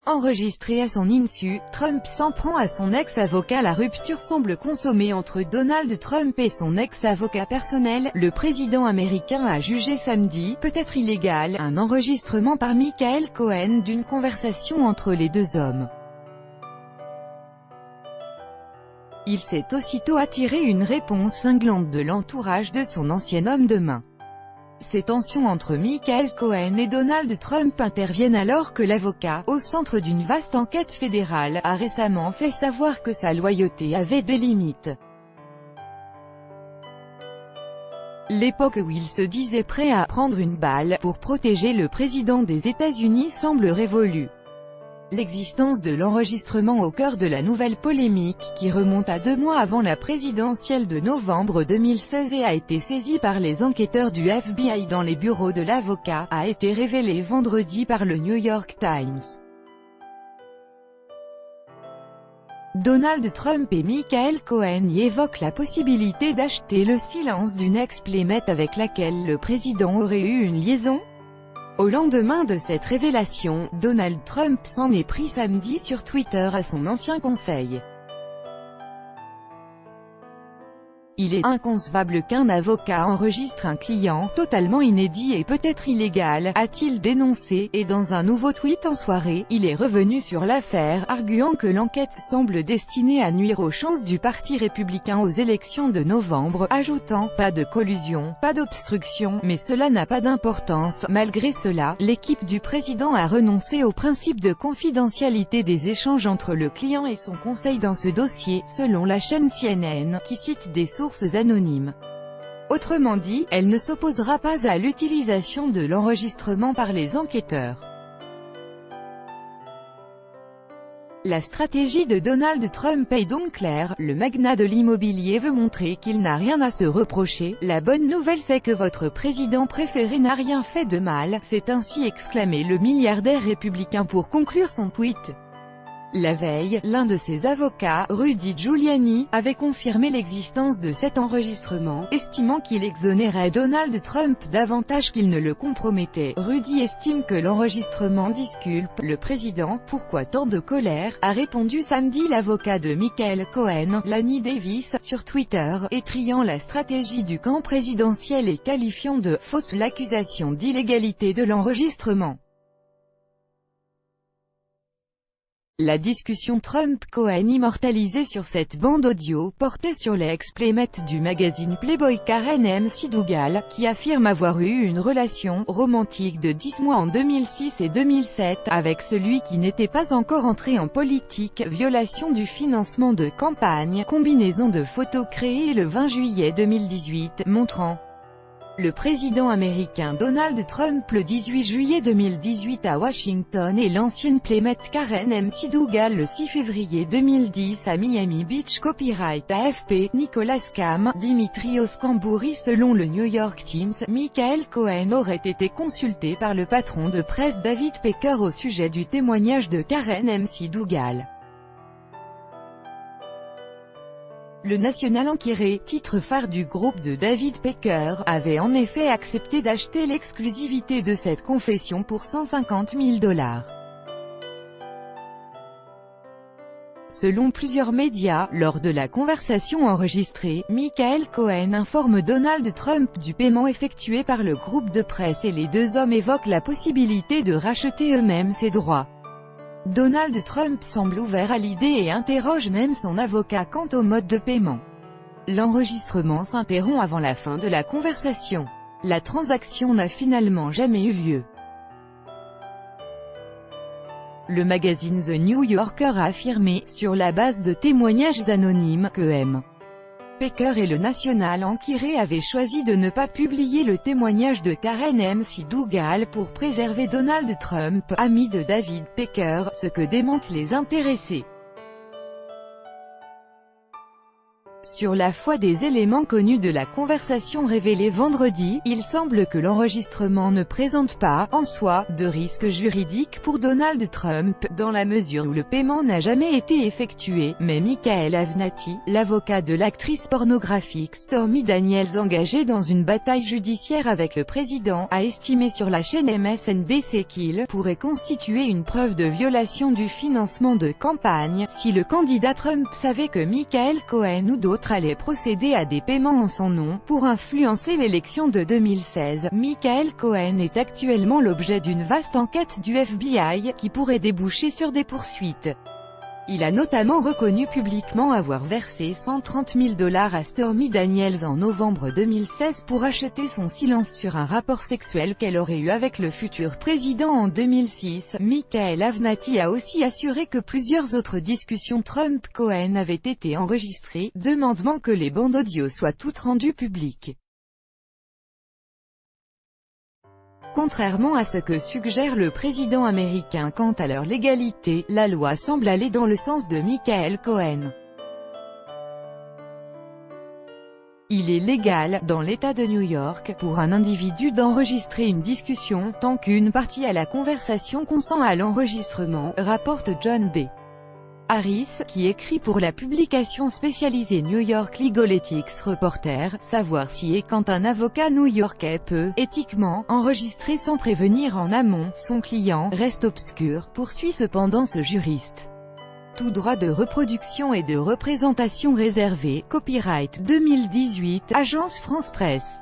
Enregistré à son insu, Trump s'en prend à son ex-avocat. La rupture semble consommée entre Donald Trump et son ex-avocat personnel. Le président américain a jugé samedi, peut-être illégal, un enregistrement par Michael Cohen d'une conversation entre les deux hommes. Il s'est aussitôt attiré une réponse cinglante de l'entourage de son ancien homme de main. Ces tensions entre Michael Cohen et Donald Trump interviennent alors que l'avocat, au centre d'une vaste enquête fédérale, a récemment fait savoir que sa loyauté avait des limites. L'époque où il se disait prêt à prendre une balle pour protéger le président des États-Unis semble révolue. L'existence de l'enregistrement au cœur de la nouvelle polémique, qui remonte à 2 mois avant la présidentielle de novembre 2016 et a été saisie par les enquêteurs du FBI dans les bureaux de l'avocat, a été révélée vendredi par le New York Times. Donald Trump et Michael Cohen y évoquent la possibilité d'acheter le silence d'une ex-playmate avec laquelle le président aurait eu une liaison. Au lendemain de cette révélation, Donald Trump s'en est pris samedi sur Twitter à son ancien conseil. Il est inconcevable qu'un avocat enregistre un client, totalement inédit et peut-être illégal, a-t-il dénoncé, et dans un nouveau tweet en soirée, il est revenu sur l'affaire, arguant que l'enquête semble destinée à nuire aux chances du Parti républicain aux élections de novembre, ajoutant « pas de collusion, pas d'obstruction, mais cela n'a pas d'importance ». Malgré cela, l'équipe du président a renoncé au principe de confidentialité des échanges entre le client et son conseil dans ce dossier, selon la chaîne CNN, qui cite des sources anonymes. Autrement dit, elle ne s'opposera pas à l'utilisation de l'enregistrement par les enquêteurs. La stratégie de Donald Trump est donc claire, le magnat de l'immobilier veut montrer qu'il n'a rien à se reprocher. La bonne nouvelle c'est que votre président préféré n'a rien fait de mal, s'est ainsi exclamé le milliardaire républicain pour conclure son tweet. La veille, l'un de ses avocats, Rudy Giuliani, avait confirmé l'existence de cet enregistrement, estimant qu'il exonérait Donald Trump davantage qu'il ne le compromettait. Rudy estime que l'enregistrement disculpe le président. Pourquoi tant de colère, a répondu samedi l'avocat de Michael Cohen, Lanny Davis, sur Twitter, étrillant la stratégie du camp présidentiel et qualifiant de « fausse » l'accusation d'illégalité de l'enregistrement. La discussion Trump-Cohen immortalisée sur cette bande audio portait sur l'ex-playmate du magazine Playboy Karen M. Sidugal, qui affirme avoir eu une relation romantique de 10 mois en 2006 et 2007 avec celui qui n'était pas encore entré en politique, violation du financement de campagne, combinaison de photos créées le 20 juillet 2018, montrant le président américain Donald Trump le 18 juillet 2018 à Washington et l'ancienne playmate Karen M. Sidugal le 6 février 2010 à Miami Beach. Copyright AFP, Nicolas Cam, Dimitrios Cambouri. Selon le New York Times, Michael Cohen aurait été consulté par le patron de presse David Pecker au sujet du témoignage de Karen M. Sidugal. Le National Enquirer, titre phare du groupe de David Pecker, avait en effet accepté d'acheter l'exclusivité de cette confession pour $150 000. Selon plusieurs médias, lors de la conversation enregistrée, Michael Cohen informe Donald Trump du paiement effectué par le groupe de presse et les deux hommes évoquent la possibilité de racheter eux-mêmes ses droits. Donald Trump semble ouvert à l'idée et interroge même son avocat quant au mode de paiement. L'enregistrement s'interrompt avant la fin de la conversation. La transaction n'a finalement jamais eu lieu. Le magazine The New Yorker a affirmé, sur la base de témoignages anonymes, que M. Pecker et le National Enquirer avaient choisi de ne pas publier le témoignage de Karen M. Sidugal pour préserver Donald Trump, ami de David Pecker, ce que démentent les intéressés. Sur la foi des éléments connus de la conversation révélée vendredi, il semble que l'enregistrement ne présente pas, en soi, de risque juridique pour Donald Trump, dans la mesure où le paiement n'a jamais été effectué, mais Michael Avenatti, l'avocat de l'actrice pornographique Stormy Daniels engagé dans une bataille judiciaire avec le président, a estimé sur la chaîne MSNBC qu'il pourrait constituer une preuve de violation du financement de campagne, si le candidat Trump savait que Michael Cohen ou d'autres allaient procéder à des paiements en son nom, pour influencer l'élection de 2016. Michael Cohen est actuellement l'objet d'une vaste enquête du FBI, qui pourrait déboucher sur des poursuites. Il a notamment reconnu publiquement avoir versé 130 000 $ à Stormy Daniels en novembre 2016 pour acheter son silence sur un rapport sexuel qu'elle aurait eu avec le futur président en 2006. Michael Avenatti a aussi assuré que plusieurs autres discussions Trump-Cohen avaient été enregistrées, demandant que les bandes audio soient toutes rendues publiques. Contrairement à ce que suggère le président américain quant à leur légalité, la loi semble aller dans le sens de Michael Cohen. Il est légal, dans l'État de New York, pour un individu d'enregistrer une discussion, tant qu'une partie à la conversation consent à l'enregistrement, rapporte John B. Harris, qui écrit pour la publication spécialisée New York Legal Ethics Reporter, savoir si et quand un avocat new-yorkais peut, éthiquement, enregistrer sans prévenir en amont son client, reste obscur, poursuit cependant ce juriste. Tout droit de reproduction et de représentation réservé, copyright 2018, Agence France Presse.